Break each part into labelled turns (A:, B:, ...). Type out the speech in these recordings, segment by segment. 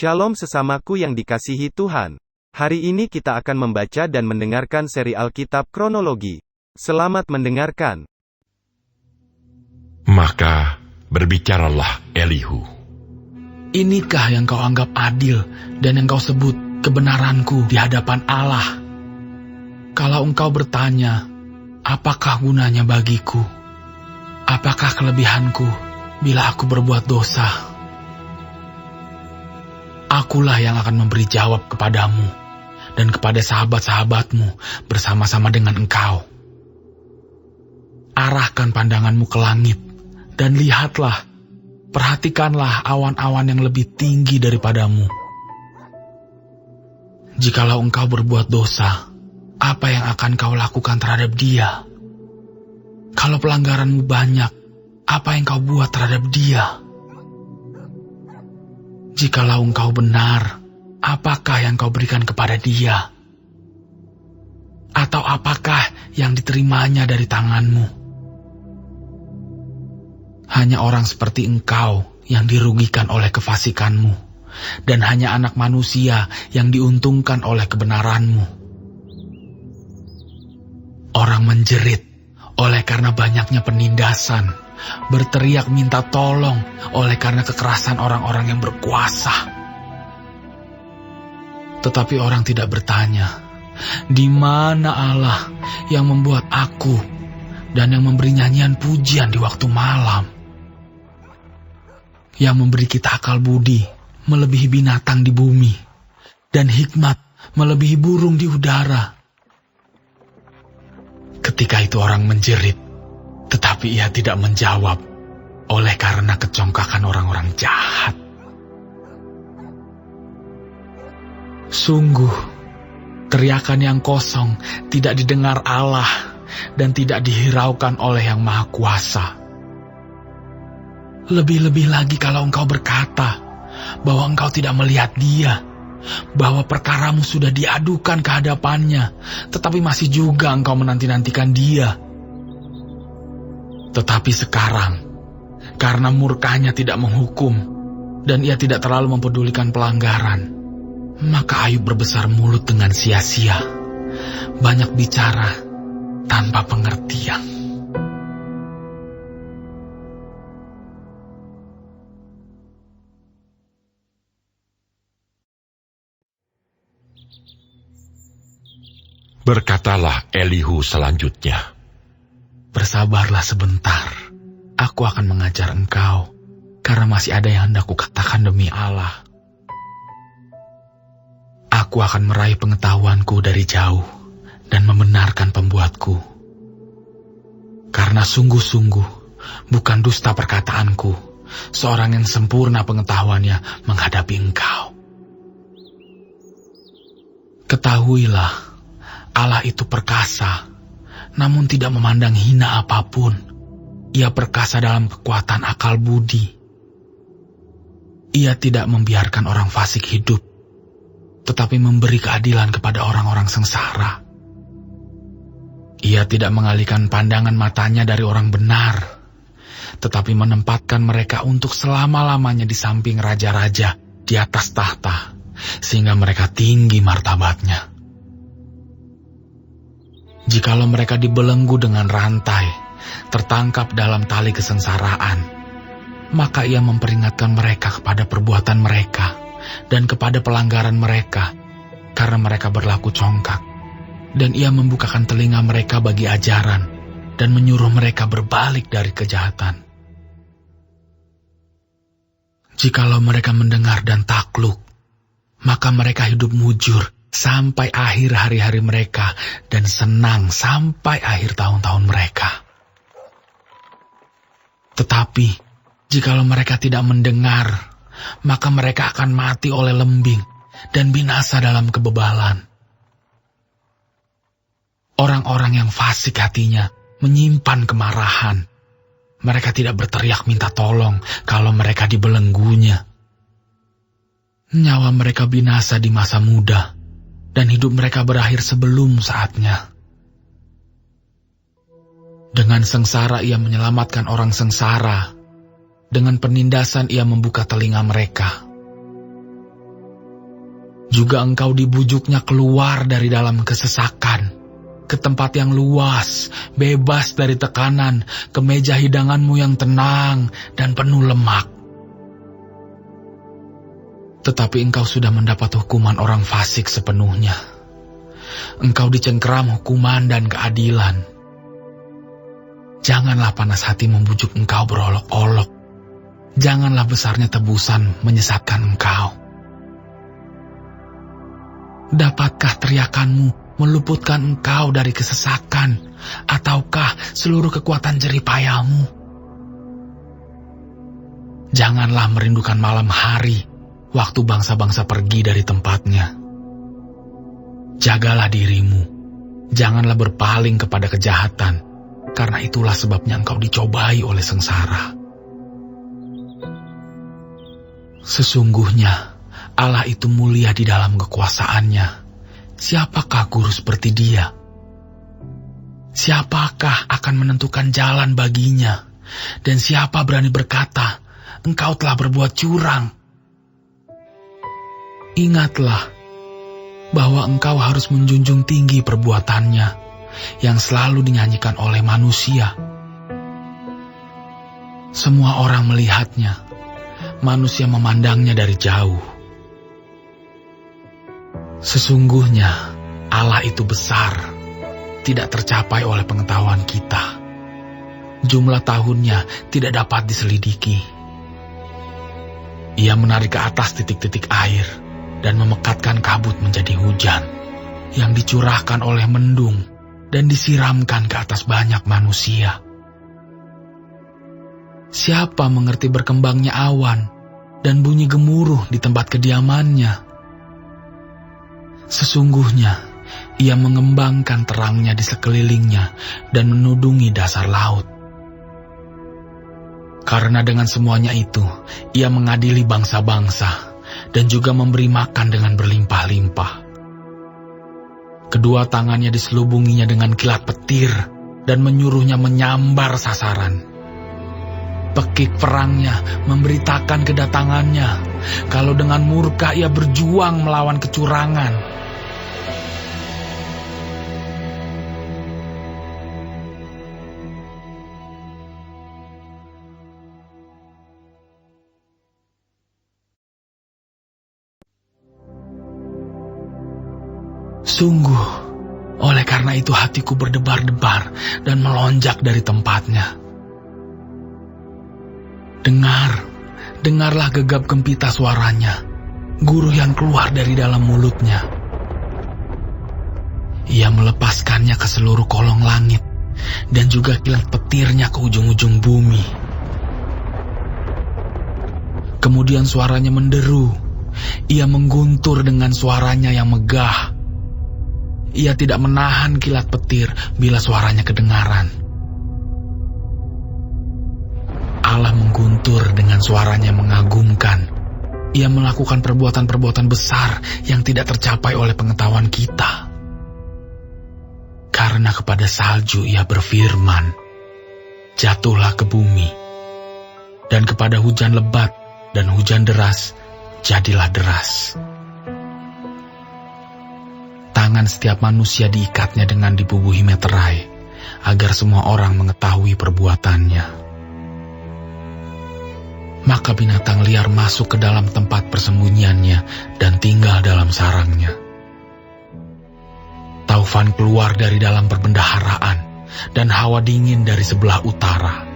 A: Shalom sesamaku yang dikasihi Tuhan. Hari ini kita akan membaca dan mendengarkan seri Alkitab kronologi. Selamat mendengarkan.
B: Maka berbicaralah Elihu.
C: Inikah yang kau anggap adil dan yang kau sebut kebenaranku di hadapan Allah? Kalau engkau bertanya, apakah gunanya bagiku? Apakah kelebihanku bila aku berbuat dosa? Akulah yang akan memberi jawab kepadamu dan kepada sahabat-sahabatmu bersama-sama dengan engkau. Arahkan pandanganmu ke langit dan lihatlah, perhatikanlah awan-awan yang lebih tinggi daripadamu. Jikalau engkau berbuat dosa, apa yang akan kau lakukan terhadap dia? Kalau pelanggaranmu banyak, apa yang kau buat terhadap dia? Jikalau engkau benar, apakah yang kau berikan kepada dia? Atau apakah yang diterimanya dari tanganmu? Hanya orang seperti engkau yang dirugikan oleh kefasikanmu, dan hanya anak manusia yang diuntungkan oleh kebenaranmu. Orang menjerit oleh karena banyaknya penindasan, berteriak minta tolong oleh karena kekerasan orang-orang yang berkuasa. Tetapi orang tidak bertanya, di mana Allah yang membuat aku dan yang memberi nyanyian pujian di waktu malam? Yang memberi kita akal budi melebihi binatang di bumi dan hikmat melebihi burung di udara. Ketika itu orang menjerit, tetapi ia tidak menjawab oleh karena kecongkakan orang-orang jahat. Sungguh, teriakan yang kosong tidak didengar Allah dan tidak dihiraukan oleh Yang Maha Kuasa. Lebih-lebih lagi kalau engkau berkata bahwa engkau tidak melihat dia, bahwa perkaramu sudah diadukan ke hadapannya, tetapi masih juga engkau menanti-nantikan dia. Tetapi sekarang, karena murkanya tidak menghukum, dan ia tidak terlalu mempedulikan pelanggaran, maka Ayub berbesar mulut dengan sia-sia, banyak bicara tanpa pengertian.
B: Berkatalah Elihu selanjutnya,
C: Bersabarlah sebentar, aku akan mengajar engkau, karena masih ada yang hendak kukatakan demi Allah. Aku akan meraih pengetahuanku dari jauh, dan membenarkan pembuatku. Karena sungguh-sungguh, bukan dusta perkataanku, seorang yang sempurna pengetahuannya menghadapi engkau. Ketahuilah, Allah itu perkasa, namun tidak memandang hina apapun. Ia perkasa dalam kekuatan akal budi. Ia tidak membiarkan orang fasik hidup, tetapi memberi keadilan kepada orang-orang sengsara. Ia tidak mengalihkan pandangan matanya dari orang benar, tetapi menempatkan mereka untuk selama-lamanya di samping raja-raja di atas tahta, sehingga mereka tinggi martabatnya. Jikalau mereka dibelenggu dengan rantai, tertangkap dalam tali kesengsaraan, maka ia memperingatkan mereka kepada perbuatan mereka dan kepada pelanggaran mereka, karena mereka berlaku congkak. Dan ia membukakan telinga mereka bagi ajaran dan menyuruh mereka berbalik dari kejahatan. Jikalau mereka mendengar dan takluk, maka mereka hidup mujur sampai akhir hari-hari mereka, dan senang sampai akhir tahun-tahun mereka. Tetapi, jikalau mereka tidak mendengar, maka mereka akan mati oleh lembing, dan binasa dalam kebebalan. Orang-orang yang fasik hatinya menyimpan kemarahan. Mereka tidak berteriak minta tolong kalau mereka dibelenggunya. Nyawa mereka binasa di masa muda, dan hidup mereka berakhir sebelum saatnya. Dengan sengsara ia menyelamatkan orang sengsara, dengan penindasan ia membuka telinga mereka. Juga engkau dibujuknya keluar dari dalam kesesakan, ke tempat yang luas, bebas dari tekanan, ke meja hidanganmu yang tenang dan penuh lemak. Tetapi engkau sudah mendapat hukuman orang fasik sepenuhnya. Engkau dicengkeram hukuman dan keadilan. Janganlah panas hati membujuk engkau berolok-olok. Janganlah besarnya tebusan menyesatkan engkau. Dapatkah teriakanmu meluputkan engkau dari kesesakan, ataukah seluruh kekuatan jerih payahmu? Janganlah merindukan malam hari, waktu bangsa-bangsa pergi dari tempatnya. Jagalah dirimu, janganlah berpaling kepada kejahatan, karena itulah sebabnya engkau dicobai oleh sengsara. Sesungguhnya, Allah itu mulia di dalam kekuasaannya. Siapakah guru seperti Dia? Siapakah akan menentukan jalan baginya? Dan siapa berani berkata, engkau telah berbuat curang? Ingatlah bahwa engkau harus menjunjung tinggi perbuatannya yang selalu dinyanyikan oleh manusia. Semua orang melihatnya, manusia memandangnya dari jauh. Sesungguhnya Allah itu besar, tidak tercapai oleh pengetahuan kita. Jumlah tahunnya tidak dapat diselidiki. Ia menarik ke atas titik-titik air dan memekatkan kabut menjadi hujan yang dicurahkan oleh mendung dan disiramkan ke atas banyak manusia. Siapa mengerti berkembangnya awan dan bunyi gemuruh di tempat kediamannya? Sesungguhnya, ia mengembangkan terangnya di sekelilingnya dan menudungi dasar laut. Karena dengan semuanya itu, ia mengadili bangsa-bangsa dan juga memberi makan dengan berlimpah-limpah. Kedua tangannya diselubunginya dengan kilat petir dan menyuruhnya menyambar sasaran. Pekik perangnya memberitakan kedatangannya, kalau dengan murka ia berjuang melawan kecurangan. Sungguh, oleh karena itu hatiku berdebar-debar dan melonjak dari tempatnya. Dengarlah gegap gempita suaranya, guruh yang keluar dari dalam mulutnya. Ia melepaskannya ke seluruh kolong langit, dan juga kilat petirnya ke ujung-ujung bumi. Kemudian suaranya menderu, ia mengguntur dengan suaranya yang megah. Ia tidak menahan kilat petir bila suaranya kedengaran. Allah mengguntur dengan suaranya mengagumkan. Ia melakukan perbuatan-perbuatan besar yang tidak tercapai oleh pengetahuan kita. Karena kepada salju ia berfirman, jatuhlah ke bumi. Dan kepada hujan lebat dan hujan deras, jadilah deras. Tangan setiap manusia diikatnya dengan dibubuhi meterai, agar semua orang mengetahui perbuatannya. Maka binatang liar masuk ke dalam tempat persembunyiannya dan tinggal dalam sarangnya. Taufan keluar dari dalam perbendaharaan, dan hawa dingin dari sebelah utara.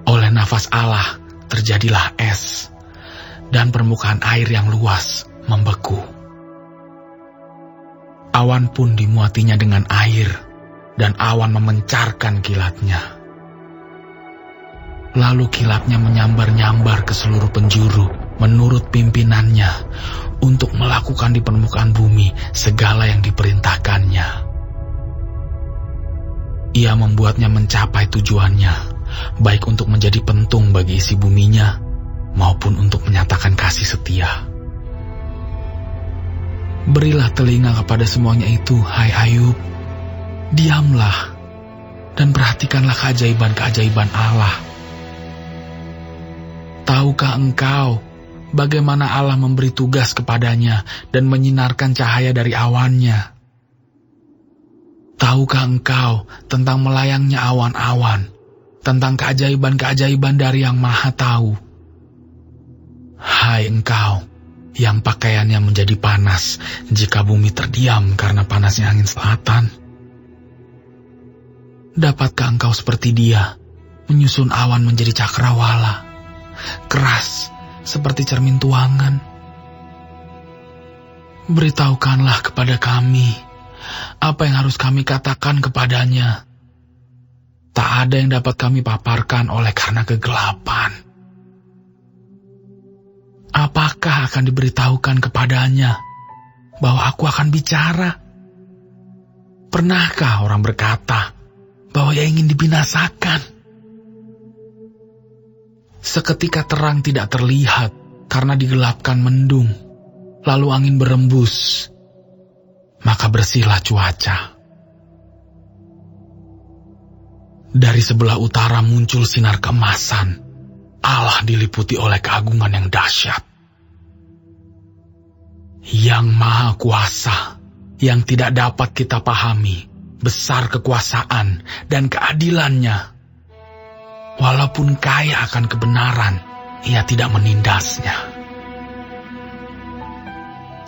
C: Oleh nafas Allah terjadilah es, dan permukaan air yang luas membeku. Awan pun dimuatinya dengan air, dan awan memencarkan kilatnya. Lalu kilatnya menyambar-nyambar ke seluruh penjuru menurut pimpinannya untuk melakukan di permukaan bumi segala yang diperintahkannya. Ia membuatnya mencapai tujuannya, baik untuk menjadi pentung bagi isi buminya, maupun untuk menyatakan kasih setia. Berilah telinga kepada semuanya itu, hai Ayub. Diamlah dan perhatikanlah keajaiban-keajaiban Allah. Tahukah engkau bagaimana Allah memberi tugas kepadanya dan menyinarkan cahaya dari awannya. Tahukah engkau tentang melayangnya awan-awan, tentang keajaiban-keajaiban dari Yang Maha Tahu? Hai engkau, yang pakaiannya menjadi panas jika bumi terdiam karena panasnya angin selatan. Dapatkah engkau seperti Dia, menyusun awan menjadi cakrawala, keras seperti cermin tuangan? Beritahukanlah kepada kami, apa yang harus kami katakan kepadanya? Tak ada yang dapat kami paparkan oleh karena kegelapan. Apakah akan diberitahukan kepadanya bahwa aku akan bicara? Pernahkah orang berkata bahwa ia ingin dibinasakan? Seketika terang tidak terlihat karena digelapkan mendung, lalu angin berembus, maka bersihlah cuaca. Dari sebelah utara muncul sinar keemasan. Allah diliputi oleh keagungan yang dahsyat. Yang Maha Kuasa, yang tidak dapat kita pahami, besar kekuasaan dan keadilannya. Walaupun kaya akan kebenaran, ia tidak menindasnya.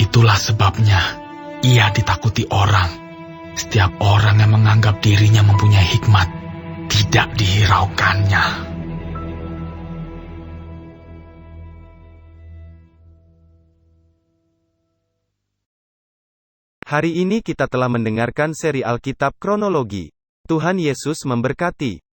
C: Itulah sebabnya ia ditakuti orang. Setiap orang yang menganggap dirinya mempunyai hikmat, tidak dihiraukannya.
A: Hari ini kita telah mendengarkan seri Alkitab Kronologi. Tuhan Yesus memberkati.